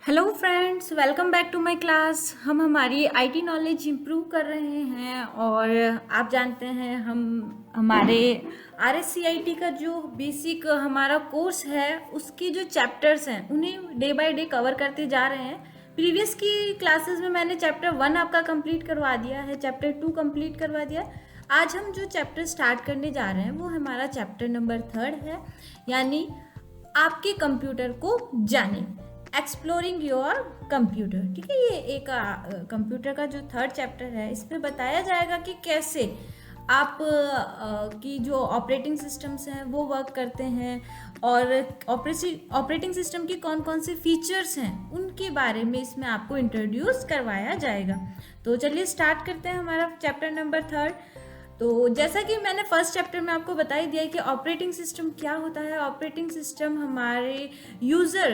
Hello friends, welcome back to my class. हम हमारी IT knowledge improve कर रहे हैं और आप जानते हैं हम हमारे आरएससीआईटी का जो बेसिक हमारा कोर्स है उसके जो चैप्टर्स हैं उन्हें डे बाय डे कवर करते जा रहे हैं। प्रीवियस की क्लासेस में मैंने चैप्टर 1 आपका कंप्लीट करवा दिया है, चैप्टर 2 कंप्लीट करवा दिया। आज हम जो चैप्टर स्टार्ट करने जा रहे हैं वो हमारा चैप्टर नंबर 3 है, यानी आपके कंप्यूटर को जाने, एक्सप्लोरिंग योर कंप्यूटर। ठीक है, ये एक कंप्यूटर का जो 3rd चैप्टर है इसमें बताया जाएगा कि कैसे आप की जो ऑपरेटिंग सिस्टम्स हैं वो वर्क करते हैं और ऑपरेटिंग सिस्टम की कौन कौन से फीचर्स हैं उनके बारे में इसमें आपको इंट्रोड्यूस करवाया जाएगा। तो चलिए स्टार्ट करते हैं हमारा चैप्टर नंबर 3। तो जैसा कि मैंने फर्स्ट चैप्टर में आपको बता ही दिया कि ऑपरेटिंग सिस्टम क्या होता है। ऑपरेटिंग सिस्टम हमारे यूज़र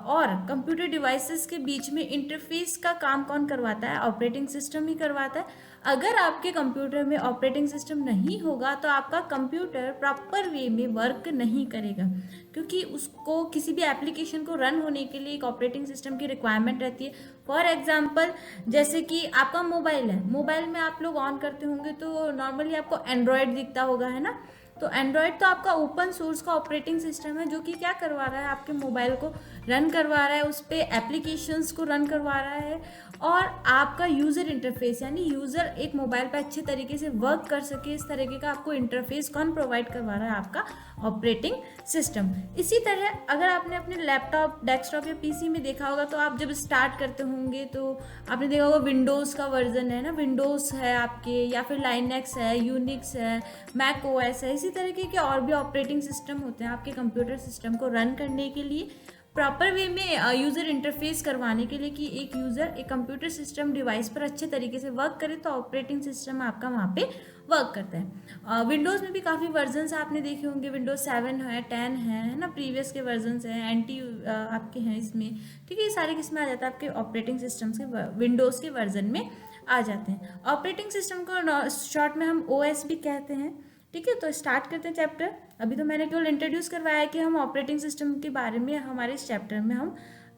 और कंप्यूटर डिवाइसेस के बीच में इंटरफेस का काम कौन करवाता है? ऑपरेटिंग सिस्टम ही करवाता है। अगर आपके कंप्यूटर में ऑपरेटिंग सिस्टम नहीं होगा तो आपका कंप्यूटर प्रॉपर वे में वर्क नहीं करेगा, क्योंकि उसको किसी भी एप्लीकेशन को रन होने के लिए एक ऑपरेटिंग सिस्टम की रिक्वायरमेंट रहती है। फॉर एग्जाम्पल, जैसे कि आपका मोबाइल है, मोबाइल में आप लोग ऑन करते होंगे तो नॉर्मली आपको एंड्रॉयड दिखता होगा, है ना। तो एंड्रॉयड तो आपका ओपन सोर्स का ऑपरेटिंग सिस्टम है जो कि क्या करवा रहा है, आपके मोबाइल को रन करवा रहा है, उस पर एप्लीकेशंस को रन करवा रहा है और आपका यूज़र इंटरफेस, यानी यूज़र एक मोबाइल पर अच्छे तरीके से वर्क कर सके इस तरीके का आपको इंटरफेस कौन प्रोवाइड करवा रहा है? आपका ऑपरेटिंग सिस्टम। इसी तरह अगर आपने अपने लैपटॉप, डेस्कटॉप या पीसी में देखा होगा तो आप जब स्टार्ट करते होंगे तो आपने देखा होगा विंडोज़ का वर्जन है ना, विंडोज़ है आपके, या फिर लाइनेक्स है, यूनिक्स है, मैक ओएस है। इसी तरीके के और भी ऑपरेटिंग सिस्टम होते हैं आपके कंप्यूटर सिस्टम को रन करने के लिए, प्रॉपर वे में यूज़र इंटरफेस करवाने के लिए कि एक यूज़र एक कंप्यूटर सिस्टम डिवाइस पर अच्छे तरीके से वर्क करे, तो ऑपरेटिंग सिस्टम आपका वहाँ पे वर्क करता है। विंडोज़ में भी काफ़ी वर्जन्स आपने देखे होंगे, विंडोज़ 7 है, 10 है ना, प्रीवियस के वर्जन्स हैं, एंटी आपके हैं इसमें। ठीक है, ये सारे किसमें आ जाता है? आपके ऑपरेटिंग सिस्टम्स के विंडोज़ के वर्जन में आ जाते हैं। ऑपरेटिंग सिस्टम को शॉर्ट में हम ओएस भी कहते हैं। ठीक है, तो स्टार्ट करते हैं चैप्टर। अभी तो मैंने केवल इंट्रोड्यूस करवाया कि हम ऑपरेटिंग सिस्टम के बारे में हमारे इस चैप्टर में हम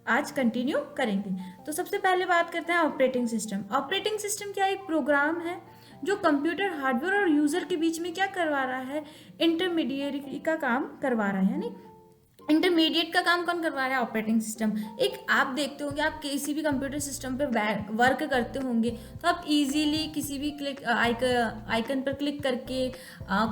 आज कंटिन्यू करेंगे। तो सबसे पहले बात करते हैं ऑपरेटिंग सिस्टम। ऑपरेटिंग सिस्टम क्या एक प्रोग्राम है जो कंप्यूटर हार्डवेयर और यूज़र के बीच में क्या करवा रहा है? इंटरमीडिएरी का काम करवा रहा है, यानी इंटरमीडिएट का काम कौन करवा रहा है? Operating system. एक आप देखते होंगे, आप किसी भी कंप्यूटर सिस्टम पे वर्क करते होंगे तो आप इजीली किसी भी आइकन पर क्लिक करके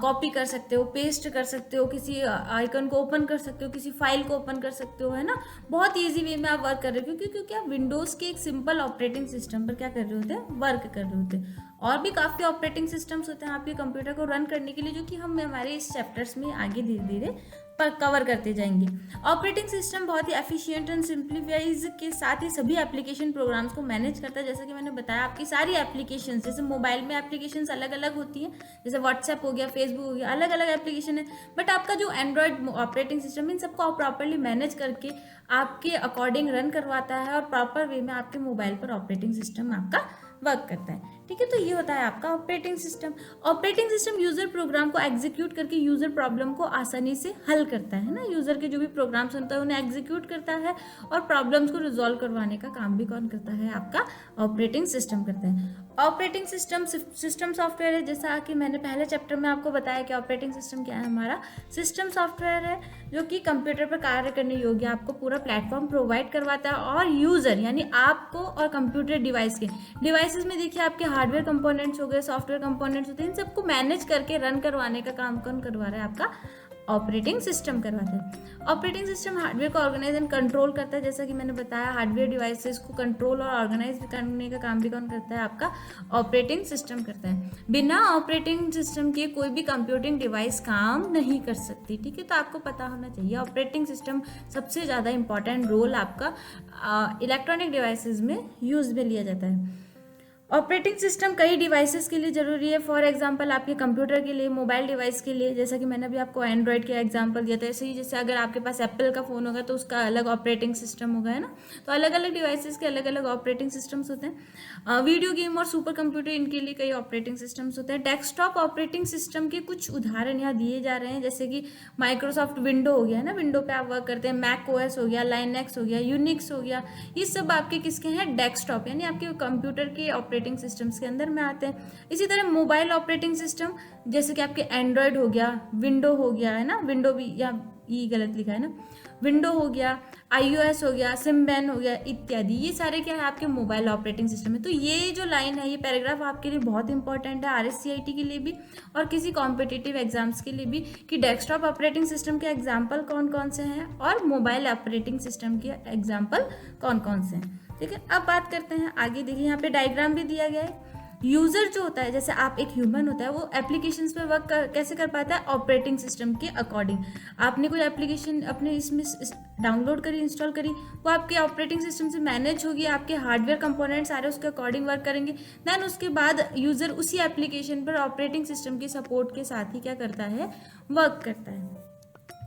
कॉपी कर सकते हो, पेस्ट कर सकते हो, किसी आइकन को ओपन कर सकते हो, किसी फाइल को ओपन कर सकते हो, है ना। बहुत ईजी वे में आप वर्क कर रहे हो, क्योंकि आप विंडोज़ के एक सिंपल ऑपरेटिंग सिस्टम पर क्या कर रहे होते हैं? वर्क कर रहे होते हैं। और भी काफ़ी ऑपरेटिंग सिस्टम्स होते हैं आपके कंप्यूटर को रन करने के लिए, जो कि हम हमारे इस चैप्टर्स में आगे धीरे धीरे पर कवर करते जाएंगे। ऑपरेटिंग सिस्टम बहुत ही एफिशिएंट एंड सिंप्लीफाइज के साथ ही सभी एप्लीकेशन प्रोग्राम्स को मैनेज करता है। जैसा कि मैंने बताया, आपकी सारी एप्लीकेशन, जैसे मोबाइल में एप्लीकेशंस अलग अलग होती हैं, जैसे व्हाट्सएप हो गया, फेसबुक हो गया, अलग अलग एप्लीकेशन है। बट आपका जो एंड्रॉयड ऑपरेटिंग सिस्टम इन सबको प्रॉपरली मैनेज करके आपके अकॉर्डिंग रन करवाता है और प्रॉपर वे में आपके मोबाइल पर ऑपरेटिंग सिस्टम आपका वर्क करता है। ठीक है, तो ये होता है आपका operating system. Operating system user program को एग्जीक्यूट करके यूजर प्रॉब्लम को आसानी से हल करता है ना। यूजर के जो भी प्रोग्राम्स होते हैं उन्हें एग्जीक्यूट करता है और प्रॉब्लम्स को रिजॉल्व करवाने का काम भी कौन करता है? आपका ऑपरेटिंग सिस्टम करता है। ऑपरेटिंग सिस्टम सॉफ्टवेयर है, जैसा कि मैंने पहले चैप्टर में आपको बताया कि ऑपरेटिंग सिस्टम क्या है। हमारा सिस्टम सॉफ्टवेयर है जो कि कंप्यूटर पर कार्य करने योग्य आपको पूरा प्लेटफॉर्म प्रोवाइड करवाता है और यूजर यानी आपको और कंप्यूटर डिवाइसेस में देखिए आपके हार्डवेयर कंपोनेंट्स हो गए, सॉफ्टवेयर कंपोनेंट्स होते हैं, इन सबको मैनेज करके रन करवाने का काम कौन करवा रहा है? आपका ऑपरेटिंग सिस्टम करवाता है। ऑपरेटिंग सिस्टम हार्डवेयर को ऑर्गेनाइज एंड कंट्रोल करता है। जैसा कि मैंने बताया, हार्डवेयर डिवाइसेस को कंट्रोल और ऑर्गेनाइज करने का काम भी कौन करता है? आपका ऑपरेटिंग सिस्टम करता है। बिना ऑपरेटिंग सिस्टम के कोई भी कंप्यूटिंग डिवाइस काम नहीं कर सकती। ठीक है, तो आपको पता होना चाहिए ऑपरेटिंग सिस्टम सबसे ज़्यादा इंपॉर्टेंट रोल आपका इलेक्ट्रॉनिक डिवाइसेस में यूज में लिया जाता है। ऑपरेटिंग सिस्टम कई डिवाइसेस के लिए ज़रूरी है। फॉर एग्जांपल आपके कंप्यूटर के लिए, मोबाइल डिवाइस के लिए, जैसा कि मैंने अभी आपको एंड्रॉयड का एग्जांपल दिया था, ऐसे ही जैसे अगर आपके पास एप्पल का फ़ोन होगा तो उसका अलग ऑपरेटिंग सिस्टम होगा, है ना। तो अलग अलग डिवाइसेस के अलग अलग ऑपरेटिंग सिस्टम्स होते हैं। वीडियो गेम और सुपर कंप्यूटर, इनके लिए कई ऑपरेटिंग सिस्टम्स होते हैं। डेस्कटॉप ऑपरेटिंग सिस्टम के कुछ उदाहरण यहाँ दिए जा रहे हैं, जैसे कि माइक्रोसॉफ्ट विंडो हो गया, है ना, विंडो पे आप वर्क करते हैं। मैक ओएस हो गया, लाइनेक्स हो गया, यूनिक्स हो गया, ये सब आपके किसके हैं, डेस्कटॉप, यानी आपके कंप्यूटर के ऑपरेटिंग सिस्टम्स के अंदर में आते हैं। इसी तरह मोबाइल ऑपरेटिंग सिस्टम, जैसे कि आपके एंड्रॉयड हो गया, विंडो हो गया, है ना, विंडो भी या ये गलत लिखा है ना, विंडो हो गया, iOS हो गया, सिम्बेन हो गया इत्यादि, ये सारे क्या है आपके मोबाइल ऑपरेटिंग सिस्टम है। तो ये जो लाइन है, ये पैराग्राफ आपके लिए बहुत इंपॉर्टेंट है, RSCIT के लिए भी और किसी कॉम्पिटिटिव एग्जाम्स के लिए भी, कि डेस्कटॉप ऑपरेटिंग सिस्टम के एग्जाम्पल कौन कौन से हैं और मोबाइल ऑपरेटिंग सिस्टम के एग्जाम्पल कौन कौन से हैं। ठीक है, अब बात करते हैं आगे। देखिए यहाँ पे डायग्राम भी दिया गया है। यूजर जो होता है, जैसे आप एक ह्यूमन होता है, वो एप्लीकेशंस पे वर्क कैसे कर पाता है, ऑपरेटिंग सिस्टम के अकॉर्डिंग। आपने कोई एप्लीकेशन अपने इसमें डाउनलोड करी, इंस्टॉल करी, वो आपके ऑपरेटिंग सिस्टम से मैनेज होगी, आपके हार्डवेयर कंपोनेंट सारे उसके अकॉर्डिंग वर्क करेंगे। देन उसके बाद यूजर उसी एप्लीकेशन पर ऑपरेटिंग सिस्टम के सपोर्ट के साथ ही क्या करता है, वर्क करता है।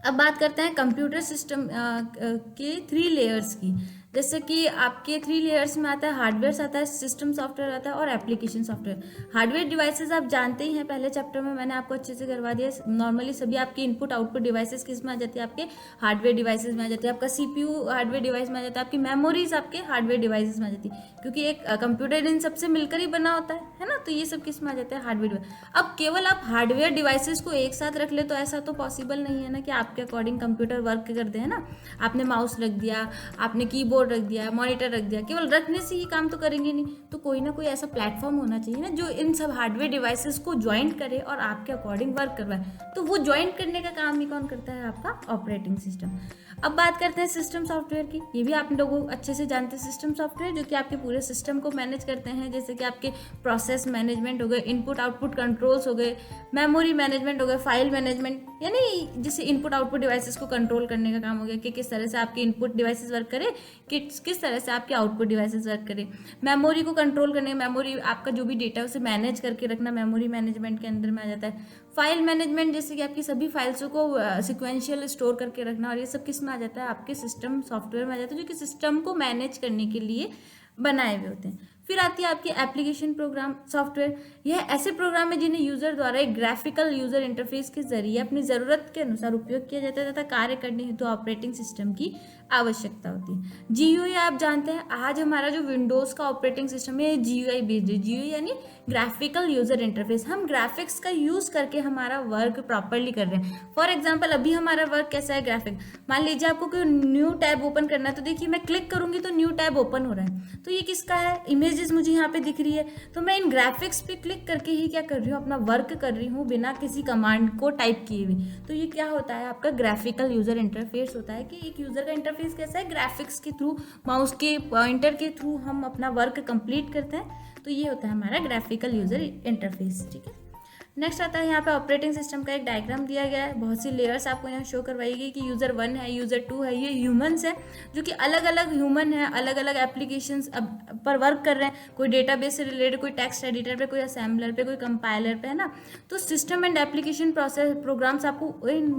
अब बात करते हैं कंप्यूटर सिस्टम के 3 लेयर्स की। जैसे कि आपके 3 लेयर्स में आता है, हार्डवेयर आता है, सिस्टम सॉफ्टवेयर आता है और एप्लीकेशन सॉफ्टवेयर। हार्डवेयर डिवाइसेस आप जानते ही हैं, पहले चैप्टर में मैंने आपको अच्छे से करवा दिया। नॉर्मली सभी आपके इनपुट आउटपुट डिवाइसेस किस में आ जाती है, आपके हार्डवेयर डिवाइसेस में आ जाती है। आपका CPU हार्डवेयर डिवाइस में आ जाता है, आपकी मेमोरीज आपके हार्डवेयर डिवाइसेस में आ जाती है, क्योंकि एक कंप्यूटर इन सबसे मिलकर ही बना होता है ना। तो ये सब किस में आ जाता है, हार्डवेयर डिवाइस। अब केवल आप हार्डवेयर डिवाइसेस को एक साथ रख ले तो ऐसा तो पॉसिबल नहीं है ना, कि आपके अकॉर्डिंग कंप्यूटर वर्क कर दे, है ना। आपने माउस रख दिया, आपने कीबोर्ड रख दिया, मॉनिटर रख दिया, केवल रखने से ही काम तो करेंगे नहीं। तो कोई ना कोई ऐसा प्लेटफॉर्म होना चाहिए ना, जो इन सब हार्डवेयर डिवाइसेस को ज्वाइंट करे और आपके अकॉर्डिंग वर्क करवाए। तो वो ज्वाइंट करने का काम ही कौन करता है, आपका ऑपरेटिंग सिस्टम। अब बात करते हैं सिस्टम सॉफ्टवेयर की। ये भी आप लोगों अच्छे से जानते हैं, सिस्टम सॉफ्टवेयर जो कि आपके पूरे सिस्टम को मैनेज करते हैं, जैसे कि आपके प्रोसेस मैनेजमेंट हो गए, इनपुट आउटपुट कंट्रोल्स हो गए, मेमोरी मैनेजमेंट हो गए, फाइल मैनेजमेंट, यानी जैसे इनपुट आउटपुट डिवाइसेस को कंट्रोल करने का काम हो गया, कि किस तरह से आपके इनपुट डिवाइसेस वर्क करे, किस तरह से आपके आउटपुट डिवाइसेस वर्क करें। मेमोरी को कंट्रोल करने, मेमोरी आपका जो भी डेटा उसे मैनेज करके रखना मेमोरी मैनेजमेंट के अंदर में आ जाता है। फाइल मैनेजमेंट, जैसे कि आपकी सभी फाइल्सों को सिक्वेंशियल स्टोर करके रखना, और ये सब किस में आ जाता है, आपके सिस्टम सॉफ्टवेयर में आ जाता है, जो कि सिस्टम को मैनेज करने के लिए बनाए हुए होते हैं। फिर आती है आपकी एप्लीकेशन प्रोग्राम सॉफ्टवेयर। यह ऐसे प्रोग्राम है जिन्हें यूजर द्वारा एक ग्राफिकल यूजर इंटरफेस के जरिए अपनी ज़रूरत के अनुसार उपयोग किया जाता है तथा कार्य करने हेतु ऑपरेटिंग सिस्टम की आवश्यकता होती है। GUI आप जानते हैं, आज हमारा जो विंडोज़ का ऑपरेटिंग सिस्टम है GUI बेस्ड है। GUI यानी ग्राफिकल यूजर इंटरफेस। हम ग्राफिक्स का यूज़ करके हमारा वर्क प्रॉपरली कर रहे हैं। फॉर एग्जाम्पल अभी हमारा वर्क कैसा है, ग्राफिक। मान लीजिए आपको कोई न्यू टैब ओपन करना है, तो देखिए मैं क्लिक करूंगी तो न्यू टैब ओपन हो रहा है। तो ये किसका है, इमेजेस मुझे यहाँ पे दिख रही है, तो मैं इन ग्राफिक्स पे क्लिक करके ही क्या कर रही हूँ, अपना वर्क कर रही हूँ बिना किसी कमांड को टाइप किए हुए। तो ये क्या होता है, आपका ग्राफिकल यूजर इंटरफेस होता है, कि एक यूजर का इंटरफेस कैसा है, ग्राफिक्स के थ्रू, माउस के पॉइंटर के थ्रू हम अपना वर्क कंप्लीट करते हैं। तो ये होता है हमारा ग्राफिकल यूजर इंटरफेस। ठीक है, नेक्स्ट आता है यहाँ पे ऑपरेटिंग सिस्टम का एक डायग्राम दिया गया है। बहुत सी लेयर्स आपको यहाँ शो करवाई गई, कि यूज़र 1 है, यूज़र 2 है, ये ह्यूमंस है, जो कि अलग अलग ह्यूमन है, अलग अलग एप्लीकेशंस पर वर्क कर रहे हैं। कोई डेटाबेस से रिलेटेड, कोई टेक्स्ट एडिटर पे, कोई असेंबलर पे, कोई कंपाइलर पे, है ना। तो सिस्टम एंड एप्लीकेशन प्रोग्राम्स आपको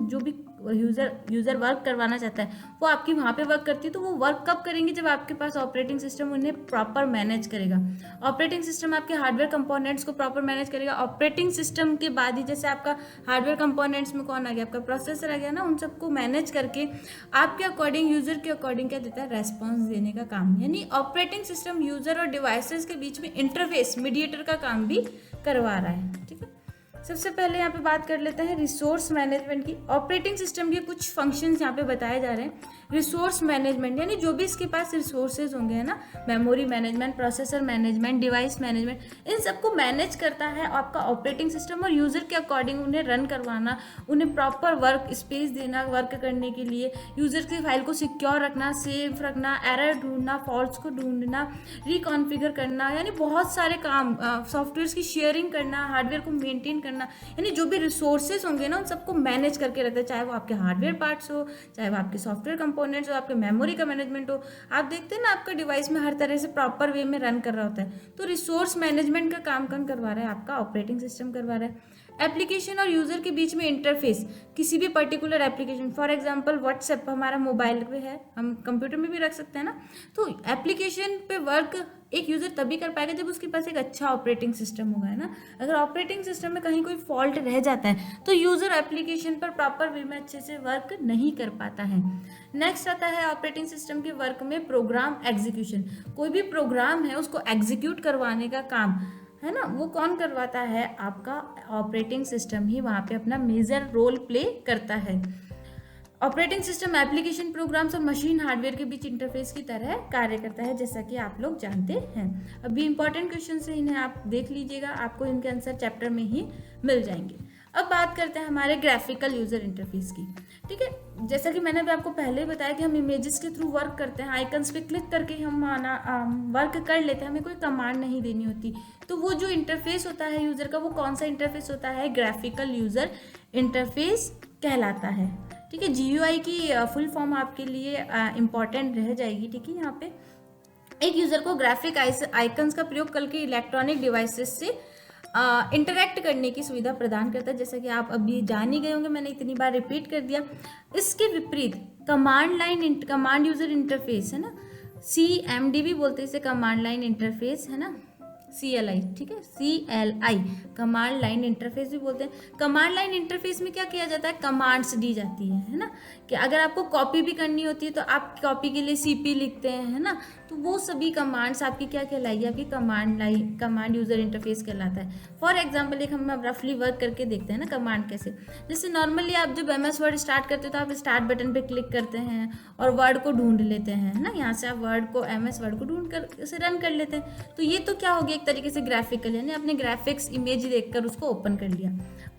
जो भी यूज़र वर्क करवाना चाहता है वो आपकी वहाँ पे वर्क करती है। तो वो वर्क कब करेंगे, जब आपके पास ऑपरेटिंग सिस्टम उन्हें प्रॉपर मैनेज करेगा। ऑपरेटिंग सिस्टम आपके हार्डवेयर कंपोनेंट्स को प्रॉपर मैनेज करेगा। ऑपरेटिंग सिस्टम के बाद ही जैसे आपका हार्डवेयर कंपोनेंट्स में कौन आ गया, आपका प्रोसेसर आ गया ना, उन सबको मैनेज करके आपके अकॉर्डिंग, यूजर के अकॉर्डिंग क्या देता है, रेस्पॉन्स देने का काम। यानी ऑपरेटिंग सिस्टम यूजर और डिवाइसेस के बीच में इंटरफेस, मीडिएटर का काम भी करवा रहा है। ठीक है, सबसे पहले यहाँ पे बात कर लेते हैं रिसोर्स मैनेजमेंट की। ऑपरेटिंग सिस्टम के कुछ फंक्शंस यहाँ पे बताए जा रहे हैं। रिसोर्स मैनेजमेंट यानी जो भी इसके पास रिसोर्सेज होंगे, है ना, memory management, processor management, device management, इन सबको मैनेज करता है आपका ऑपरेटिंग सिस्टम। और यूज़र के अकॉर्डिंग उन्हें रन करवाना, उन्हें प्रॉपर वर्क स्पेस देना वर्क करने के लिए, यूज़र की फाइल को सिक्योर रखना, सेफ रखना, एरर ढूंढना, फॉल्ट्स को ढूंढना, रिकॉन्फ़िगर करना, यानी बहुत सारे काम, सॉफ्टवेयर की शेयरिंग करना, हार्डवेयर को मेनटेन करना, करना, यानी जो भी रिसोर्सेज होंगे ना उन सबको मैनेज करके रखता है, चाहे वो आपके हार्डवेयर पार्ट्स हो, चाहे वो आपके सॉफ्टवेयर कंपोनेंट्स हो, आपके मेमोरी का मैनेजमेंट हो। आप देखते हैं ना आपका डिवाइस में हर तरह से प्रॉपर वे में रन कर रहा होता है, तो रिसोर्स मैनेजमेंट का काम कौन करवा रहा है? आपका ऑपरेटिंग सिस्टम करवा रहा है। एप्लीकेशन और यूज़र के बीच में इंटरफेस, किसी भी particular application, for example WhatsApp हमारा मोबाइल पे है, हम कंप्यूटर में भी रख सकते हैं ना, तो एप्लीकेशन पे वर्क एक यूज़र तभी कर पाएगा जब उसके पास एक अच्छा ऑपरेटिंग सिस्टम होगा, है ना। अगर ऑपरेटिंग सिस्टम में कहीं कोई फॉल्ट रह जाता है तो यूज़र एप्लीकेशन पर प्रॉपर वे में अच्छे से वर्क नहीं कर पाता है। नेक्स्ट आता है ऑपरेटिंग सिस्टम के वर्क में प्रोग्राम एग्जीक्यूशन। कोई भी प्रोग्राम है उसको एग्जीक्यूट करवाने का काम, है ना, वो कौन करवाता है? आपका ऑपरेटिंग सिस्टम ही वहाँ पे अपना मेजर रोल प्ले करता है। ऑपरेटिंग सिस्टम एप्लीकेशन, प्रोग्राम्स और मशीन हार्डवेयर के बीच इंटरफेस की तरह कार्य करता है, जैसा कि आप लोग जानते हैं। अभी इंपॉर्टेंट क्वेश्चन है, इन्हें आप देख लीजिएगा, आपको इनके आंसर चैप्टर में ही मिल जाएंगे। अब बात करते हैं हमारे ग्राफिकल यूजर इंटरफेस की। ठीक है, जैसा कि मैंने भी आपको पहले ही बताया कि हम इमेजेस के थ्रू वर्क करते हैं, आइकन्स पे क्लिक करके हम वर्क कर लेते हैं, हमें कोई कमांड नहीं देनी होती। तो वो जो इंटरफेस होता है यूजर का, वो कौन सा इंटरफेस होता है? ग्राफिकल यूजर इंटरफेस कहलाता है। ठीक है, GUI की फुल फॉर्म आपके लिए इम्पॉर्टेंट रह जाएगी। ठीक है, यहाँ पे एक यूजर को ग्राफिक आइकन्स का प्रयोग करके इलेक्ट्रॉनिक डिवाइसेस से इंटरैक्ट करने की सुविधा प्रदान करता है, जैसा कि आप अभी जान ही गए होंगे, मैंने इतनी बार रिपीट कर दिया। इसके विपरीत कमांड यूजर इंटरफेस, है ना, CMD भी बोलते हैं इसे, कमांड लाइन इंटरफेस, है ना, CLI। ठीक है, CLI कमांड लाइन इंटरफेस भी बोलते हैं। कमांड लाइन इंटरफेस में क्या किया जाता है? कमांड्स दी जाती है ना, कि अगर आपको कॉपी भी करनी होती है तो आप कॉपी के लिए CP लिखते हैं, है ना, तो वो सभी कमांड्स आपकी क्या कहलाएगी? आपकी कमांड यूजर इंटरफेस कहलाता है। फॉर एग्जाम्पल एक हम रफली वर्क करके देखते हैं ना कमांड कैसे। जैसे नॉर्मली आप जब MS वर्ड स्टार्ट करते हो तो आप स्टार्ट बटन पे क्लिक करते हैं और वर्ड को ढूंढ लेते हैं, है ना, यहाँ से आप MS वर्ड को ढूंढ कर उसे रन कर लेते हैं। तो ये तो क्या हो गया? एक तरीके से ग्राफिकल, यानी आपने ग्राफिक्स इमेज देखकर उसको ओपन कर लिया।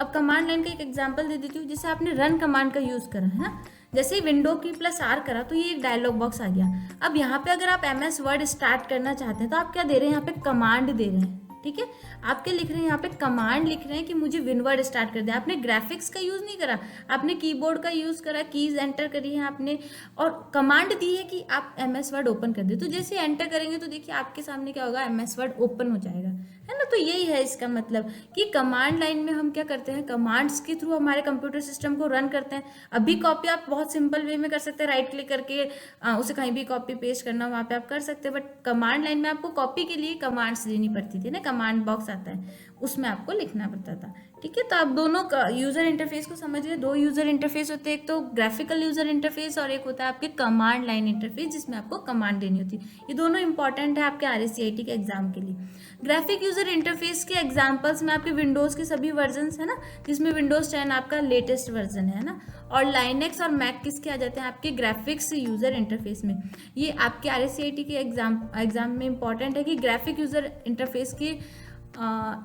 अब कमांड लाइन का एक एग्जांपल दे देती हूँ, जैसे आपने रन कमांड का यूज करा है ना, जैसे ही विंडो की +R करा तो ये एक डायलॉग बॉक्स आ गया। अब यहाँ पे अगर आप MS वर्ड स्टार्ट करना चाहते हैं तो आप क्या दे रहे हैं? यहाँ पे कमांड दे रहे हैं। ठीक है, आप क्या लिख रहे हैं? यहाँ पे कमांड लिख रहे हैं कि मुझे विनवर्ड स्टार्ट कर दे। आपने ग्राफिक्स का यूज नहीं करा, आपने कीबोर्ड का यूज करा, कीज एंटर करी है आपने और कमांड दी है कि आप MS वर्ड ओपन कर दे। तो जैसे एंटर करेंगे तो देखिए आपके सामने क्या होगा? MS वर्ड ओपन हो जाएगा, है ना। तो यही है इसका मतलब कि कमांड लाइन में हम क्या करते हैं? कमांड्स के थ्रू हमारे कंप्यूटर सिस्टम को रन करते हैं। अभी कॉपी आप बहुत सिंपल वे में कर सकते हैं, राइट क्लिक करके उसे कहीं भी कॉपी पेस्ट करना वहाँ पे आप कर सकते हैं, बट कमांड लाइन में आपको कॉपी के लिए कमांड्स देनी पड़ती थी ना, कमांड बॉक्स आता है उसमें आपको लिखना पड़ता था। ठीक है, तो आप दोनों यूजर इंटरफेस को समझ गए। दो यूजर इंटरफेस होते हैं, एक तो ग्राफिकल यूजर इंटरफेस और एक होता है आपके कमांड लाइन इंटरफेस, जिसमें आपको कमांड देनी होती है। ये दोनों इंपॉर्टेंट है आपके RSCIT के एग्जाम के लिए। ग्राफिक यूजर इंटरफेस के एग्जाम्पल्स में आपके विंडोज के सभी वर्जन है ना, जिसमें विंडोज 10 आपका लेटेस्ट वर्जन है ना, और लाइनेक्स और मैक किसके आ जाते हैं? आपके ग्राफिक्स यूजर इंटरफेस में। ये आपके RSCIT के एग्जाम में इंपॉर्टेंट है कि ग्राफिक यूजर इंटरफेस के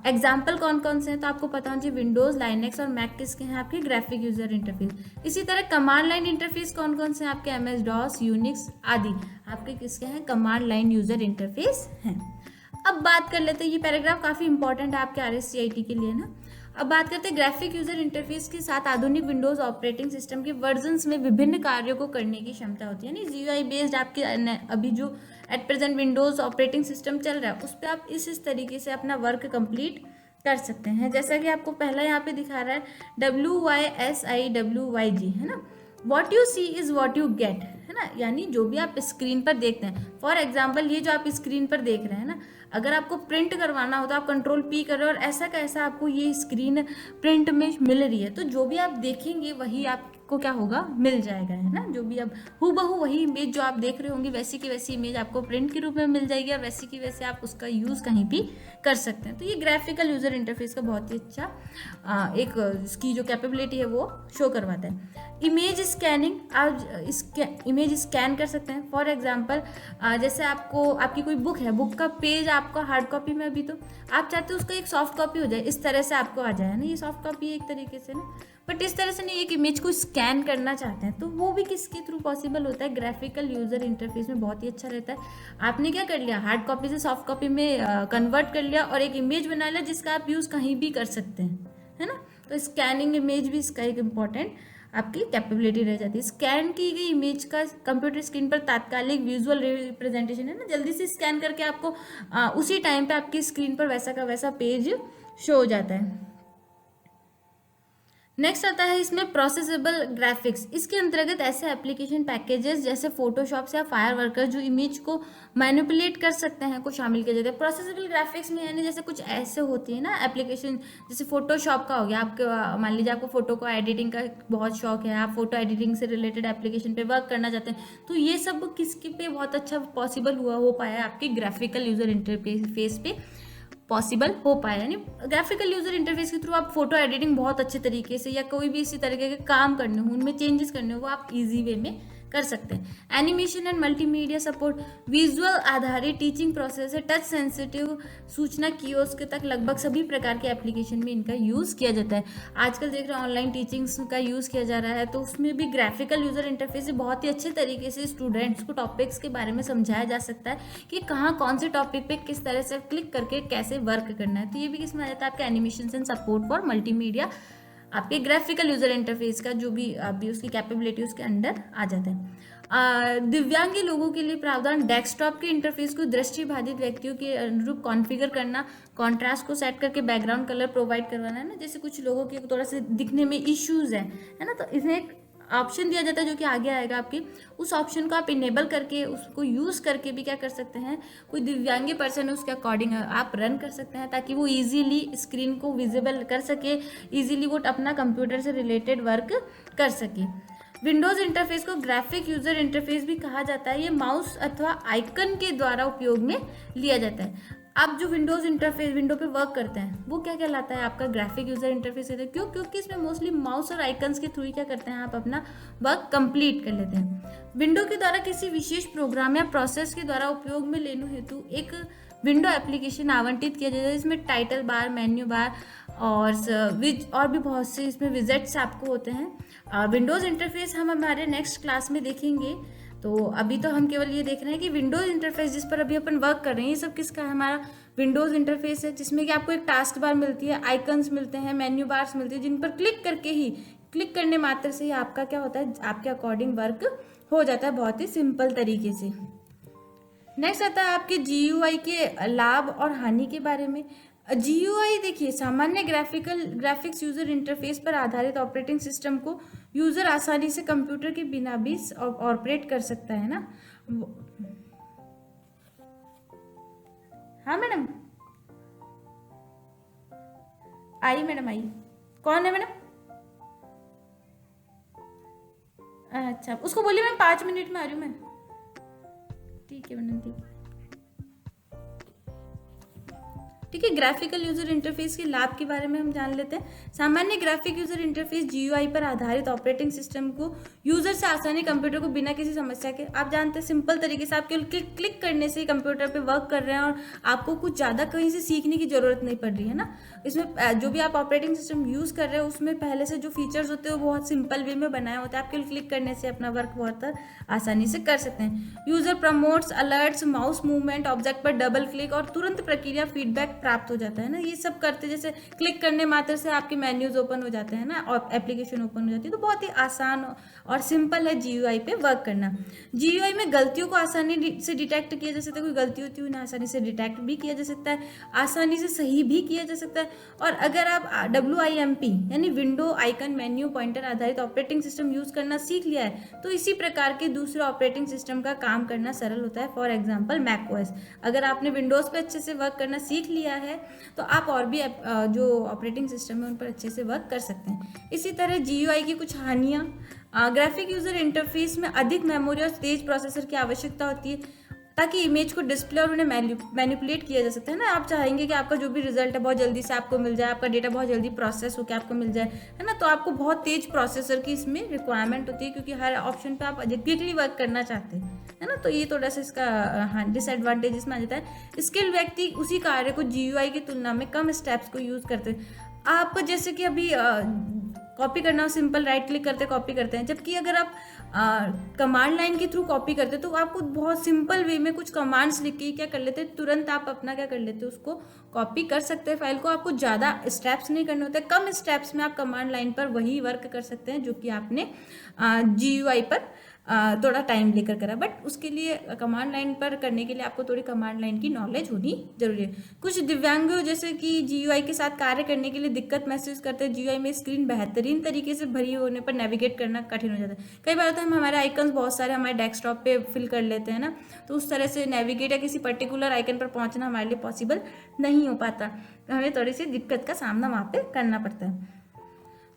एग्जाम्पल कौन कौन से हैं, तो आपको पता होना चाहिए विंडोज, लाइनेक्स और मैक किसके हैं? आपके ग्राफिक यूजर इंटरफेस। इसी तरह कमांड लाइन इंटरफेस कौन कौन से हैं? आपके MS DOS, यूनिक्स आदि आपके किसके हैं? कमांड लाइन यूजर इंटरफेस हैं। अब बात कर लेते हैं, ये पैराग्राफ काफ़ी इंपॉर्टेंट है आपके RSCIT के लिए ना। अब बात करते हैं ग्राफिक यूजर इंटरफेस के साथ आधुनिक विंडोज ऑपरेटिंग सिस्टम के वर्जन्स में विभिन्न कार्यों को करने की क्षमता होती है। यानी GUI बेस्ड आपके अभी जो at present Windows operating system चल रहा है उस पर आप इस तरीके से अपना वर्क कंप्लीट कर सकते हैं, जैसा कि आपको पहला यहाँ पे दिखा रहा है WYSIWYG, है ना, what you see is what you get, है ना, यानी जो भी आप स्क्रीन पर देखते हैं। फॉर एग्जाम्पल ये जो आप स्क्रीन पर देख रहे हैं ना, अगर आपको प्रिंट करवाना हो तो आप Ctrl+P कर रहे हो और ऐसा का ऐसा आपको ये स्क्रीन प्रिंट में मिल रही है, तो जो भी आप देखेंगे वही आपको क्या होगा? मिल जाएगा, है ना। जो भी अब हूबहू वही इमेज जो आप देख रहे होंगे वैसी की वैसी इमेज आपको प्रिंट के रूप में मिल जाएगी और वैसी की वैसे आप उसका यूज़ कहीं भी कर सकते हैं। तो ये ग्राफिकल यूजर इंटरफेस का बहुत ही अच्छा एक इसकी जो कैपेबिलिटी है वो शो करवाता है। इमेज स्कैनिंग, आप इमेज स्कैन कर सकते हैं। फॉर एग्जांपल जैसे आपकी कोई बुक है, बुक का पेज आपका हार्ड कॉपी में, अभी तो आप चाहते हो उसका एक सॉफ्ट कॉपी हो जाए, इस तरह से आपको आ जाए ना, ये सॉफ्ट कॉपी एक तरीके से ना, बट इस तरह से नहीं, एक इमेज को स्कैन करना चाहते हैं तो वो भी किसके थ्रू पॉसिबल होता है? ग्राफिकल यूजर इंटरफेस में बहुत ही अच्छा रहता है। आपने क्या कर लिया? हार्ड कॉपी से सॉफ्ट कॉपी में कन्वर्ट कर लिया और एक इमेज बना लिया जिसका आप यूज़ कहीं भी कर सकते हैं, है ना। तो स्कैनिंग इमेज भी इसका एक इम्पॉर्टेंट आपकी कैपेबिलिटी रह जाती है। स्कैन की गई इमेज का कंप्यूटर स्क्रीन पर तात्कालिक विजुअल रिप्रेजेंटेशन, है ना, जल्दी से स्कैन करके आपको उसी टाइम पे आपकी स्क्रीन पर वैसा का वैसा पेज शो हो जाता है। नेक्स्ट आता है इसमें प्रोसेसेबल ग्राफिक्स। इसके अंतर्गत ऐसे एप्लीकेशन पैकेजेस जैसे फोटोशॉप या फायर वर्कर जो इमेज को मैनिपुलेट कर सकते हैं को शामिल किया जाता है। प्रोसेसेबल ग्राफिक्स में यानी जैसे कुछ ऐसे होती है ना एप्लीकेशन, जैसे फोटोशॉप का हो गया, आपके मान लीजिए आपको फोटो को एडिटिंग का बहुत शौक है, आप फोटो एडिटिंग से रिलेटेड एप्लीकेशन पे वर्क करना चाहते हैं, तो ये सब किसके पे बहुत अच्छा पॉसिबल हो पाया है, आपके ग्राफिकल यूजर इंटरफेस पे पॉसिबल हो पाया। यानी ग्राफिकल यूजर इंटरफेस के थ्रू आप फोटो एडिटिंग बहुत अच्छे तरीके से या कोई भी इसी तरीके के काम करने हो, उनमें चेंजेस करने हो, वो आप इजी वे में कर सकते हैं। Animation and multimedia support, visual आधारित टीचिंग प्रोसेस है, टच सेंसिटिव सूचना कियोस्क तक लगभग सभी प्रकार के एप्लीकेशन में इनका यूज़ किया जाता है। आजकल देख रहे हैं ऑनलाइन टीचिंग्स का यूज़ किया जा रहा है, तो उसमें भी ग्राफिकल यूजर इंटरफेस से बहुत ही अच्छे तरीके से स्टूडेंट्स को टॉपिक्स के बारे में समझाया जा सकता है कि कहाँ कौन से टॉपिक पे किस तरह से क्लिक करके कैसे वर्क करना है। तो ये भी किसमें आ जाता है, आपका animation and support for multimedia, आपके ग्राफिकल यूजर इंटरफेस का जो भी अभी उसकी कैपेबिलिटी उसके अंडर आ जाता है। दिव्यांगी लोगों के लिए प्रावधान, डेस्कटॉप के इंटरफेस को दृष्टिबाधित व्यक्तियों के अनुरूप कॉन्फ़िगर करना, कॉन्ट्रास्ट को सेट करके बैकग्राउंड कलर प्रोवाइड करवाना, है ना, जैसे कुछ लोगों के थोड़ा सा दिखने में इश्यूज है ना, तो इसमें एक ऑप्शन दिया जाता है जो कि आगे आएगा आपके, उस ऑप्शन को आप इनेबल करके उसको यूज़ करके भी क्या कर सकते हैं, कोई दिव्यांगी पर्सन है उसके अकॉर्डिंग आप रन कर सकते हैं ताकि वो इजीली स्क्रीन को विजिबल कर सके, इजीली वो अपना कंप्यूटर से रिलेटेड वर्क कर सके। विंडोज इंटरफेस को ग्राफिक यूजर इंटरफेस भी कहा जाता है। ये माउस अथवा आइकन के द्वारा उपयोग में लिया जाता है। आप जो विंडोज इंटरफेस विंडो पे वर्क करते हैं वो क्या कहलाता है, आपका ग्राफिक यूजर इंटरफेस है। क्यों? क्योंकि इसमें मोस्टली माउस और आइकन्स के थ्रू ही क्या करते हैं, आप अपना वर्क कंप्लीट कर लेते हैं। विंडो के द्वारा किसी विशेष प्रोग्राम या प्रोसेस के द्वारा उपयोग में लेने हेतु एक विंडो एप्लीकेशन आवंटित किया जाता है। इसमें टाइटल बार, मेन्यू बार और भी बहुत से इसमें विजेट्स आपको होते हैं। विंडोज इंटरफेस हम हमारे नेक्स्ट क्लास में देखेंगे। तो अभी तो हम केवल ये देख रहे हैं कि विंडोज इंटरफेस जिस पर अभी अपन वर्क कर रहे हैं, ये सब किसका है, हमारा विंडोज इंटरफेस है, जिसमें कि आपको एक टास्क बार मिलती है, आइकन्स मिलते हैं, मेन्यू बार्स मिलती है, जिन पर क्लिक करने मात्र से ही आपका क्या होता है, आपके अकॉर्डिंग वर्क हो जाता है बहुत ही सिंपल तरीके से। नेक्स्ट आता है आपके GUI के लाभ और हानि के बारे में। GUI देखिए, सामान्य ग्राफिक्स यूजर इंटरफेस पर आधारित ऑपरेटिंग सिस्टम को यूजर आसानी से कंप्यूटर के बिना भी ऑपरेट कर सकता है ना। हाँ मैडम आई, मैडम आई, कौन है मैडम? अच्छा, उसको बोलिए मैं 5 मिनट में आ रही हूँ मैं। ठीक है मैडम, ठीक है। ग्राफिकल यूजर इंटरफेस के लाभ के बारे में हम जान लेते हैं। सामान्य ग्राफिक यूजर इंटरफेस GUI पर आधारित ऑपरेटिंग सिस्टम को यूजर से आसानी कंप्यूटर को बिना किसी समस्या के, आप जानते हैं सिंपल तरीके से आप केवल क्लिक करने से कंप्यूटर पे वर्क कर रहे हैं और आपको कुछ ज़्यादा कहीं से सीखने की जरूरत नहीं पड़ रही है ना। इसमें जो भी आप ऑपरेटिंग सिस्टम यूज़ कर रहे हो उसमें पहले से जो फीचर्स होते हैं वो बहुत सिंपल वे में बनाए होते हैं। आप केवल क्लिक करने से अपना वर्क बहुत आसानी से कर सकते हैं। User promotes, alerts, mouse movement, object पर डबल क्लिक और तुरंत प्रक्रिया फीडबैक प्राप्त हो जाता है ना। ये सब करते जैसे क्लिक करने मात्र से आपके मेन्यूज ओपन हो जाते हैं ना और एप्लीकेशन ओपन हो जाती है। तो बहुत ही आसान और सिंपल है GUI पे वर्क करना। GUI में गलतियों को आसानी से डिटेक्ट किया जा सकता है, कोई गलती होती है उन्हें आसानी से डिटेक्ट भी किया जा सकता है, आसानी से सही भी किया जा सकता है। और अगर आप WIMP यानी विंडो आइकन मेन्यू पॉइंटर आधारित ऑपरेटिंग सिस्टम यूज करना सीख लिया है तो इसी प्रकार के दूसरे ऑपरेटिंग सिस्टम का काम करना सरल होता है। फॉर एग्जाम्पल मैकओएस, अगर आपने विंडोज पे अच्छे से वर्क करना सीख लिया है तो आप और भी जो ऑपरेटिंग सिस्टम है उन पर अच्छे से वर्क कर सकते हैं। इसी तरह GUI की कुछ हानियाँ, ग्राफिक यूजर इंटरफेस में अधिक मेमोरी और तेज प्रोसेसर की आवश्यकता होती है ताकि इमेज को डिस्प्ले और उन्हें मैनिपुलेट किया जा सकता है ना। आप चाहेंगे कि आपका जो भी रिजल्ट है बहुत जल्दी से आपको मिल जाए, आपका डेटा बहुत जल्दी प्रोसेस होकर आपको मिल जाए, है ना। तो आपको बहुत तेज प्रोसेसर की इसमें रिक्वायरमेंट होती है क्योंकि हर ऑप्शन पे आप क्विकली वर्क करना चाहते हैं, है ना। तो ये थोड़ा सा इसका डिसएडवांटेज इसमें आ जाता है। स्किल व्यक्ति उसी कार्य को GUI की तुलना में कम स्टेप्स को यूज़ करते हैं। आप जैसे कि अभी कॉपी करना हो सिंपल राइट क्लिक करते कॉपी करते हैं, जबकि अगर आप कमांड लाइन के थ्रू कॉपी करते तो आपको बहुत सिंपल वे में कुछ कमांड्स लिख के क्या कर लेते, तुरंत आप अपना क्या कर लेते, उसको कॉपी कर सकते हैं फाइल को। आपको ज़्यादा स्टेप्स नहीं करने होते, कम स्टेप्स में आप कमांड लाइन पर वही वर्क कर सकते हैं जो कि आपने GUI पर थोड़ा टाइम लेकर करा। बट उसके लिए कमांड लाइन पर करने के लिए आपको थोड़ी कमांड लाइन की नॉलेज होनी जरूरी है। कुछ दिव्यांग जैसे कि GUI के साथ कार्य करने के लिए दिक्कत महसूस करते हैं, GUI में स्क्रीन बेहतरीन तरीके से भरी होने पर नेविगेट करना कठिन हो जाता है। कई बार होता है हम हमारे आइकन्स बहुत सारे हमारे डेस्कटॉप पे फिल कर लेते हैं ना, तो उस तरह से नेविगेट या किसी पर्टिकुलर आइकन पर पहुंचना हमारे लिए पॉसिबल नहीं हो पाता, तो हमें थोड़ी सी दिक्कत का सामना वहाँ पे करना पड़ता है।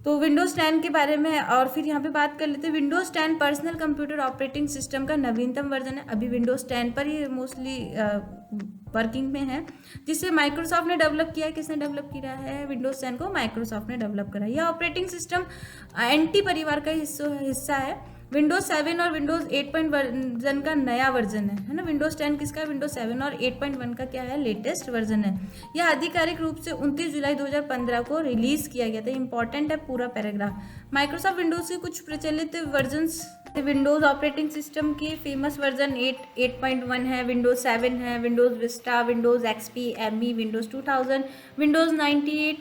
तो विंडोज़ 10 के बारे में और फिर यहाँ पे बात कर लेते हैं। Windows 10 personal computer operating system का नवीनतम वर्जन है। अभी विंडोज़ 10 पर ही मोस्टली वर्किंग में है, जिसे माइक्रोसॉफ्ट ने डेवलप किया है। किसने डेवलप किया है? विंडोज़ 10 को माइक्रोसॉफ्ट ने डेवलप करा है। यह ऑपरेटिंग सिस्टम NT परिवार का हिस्सा है। विंडोज 7 और विंडोज 8 वर्जन का नया वर्जन है ना। विंडोज 10 किसका? विंडोज 7 और 8.1 का क्या है? लेटेस्ट वर्जन है। यह आधिकारिक रूप से 29 जुलाई 2015 को रिलीज किया गया था। इंपॉर्टेंट है पूरा पैराग्राफ। माइक्रोसॉफ्ट विंडोज के कुछ प्रचलित वर्जन्स, विंडोज ऑपरेटिंग सिस्टम के फेमस वर्जन 8.1 है, विंडोज 7 है, Windows Vista, Windows XP, ME, Windows 2000, Windows 98,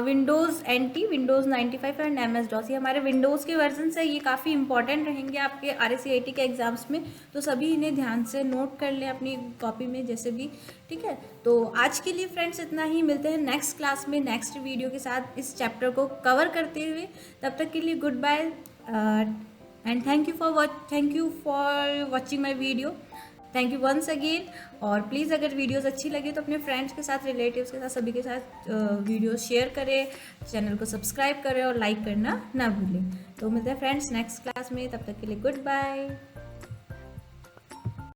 Windows NT, Windows 95 and MS DOS। ये हमारे विंडोज़ के वर्जन है। ये काफ़ी इंपॉर्टेंट रहेंगे आपके RSCIT के एग्जाम्स में, तो सभी इन्हें ध्यान से नोट कर लें अपनी कॉपी में जैसे भी, ठीक है। तो आज के लिए फ्रेंड्स इतना ही, मिलते हैं नेक्स्ट क्लास में नेक्स्ट वीडियो के साथ इस चैप्टर को कवर करते हुए। तब तक के लिए good bye and thank you for watching my video. Thank you once again. और प्लीज़ अगर वीडियोस अच्छी लगे तो अपने फ्रेंड्स के साथ, रिलेटिव्स के साथ, सभी के साथ वीडियो शेयर करें, चैनल को सब्सक्राइब करें और लाइक करना ना भूलें। तो मिलते हैं फ्रेंड्स नेक्स्ट क्लास में, तब तक के लिए गुड बाय।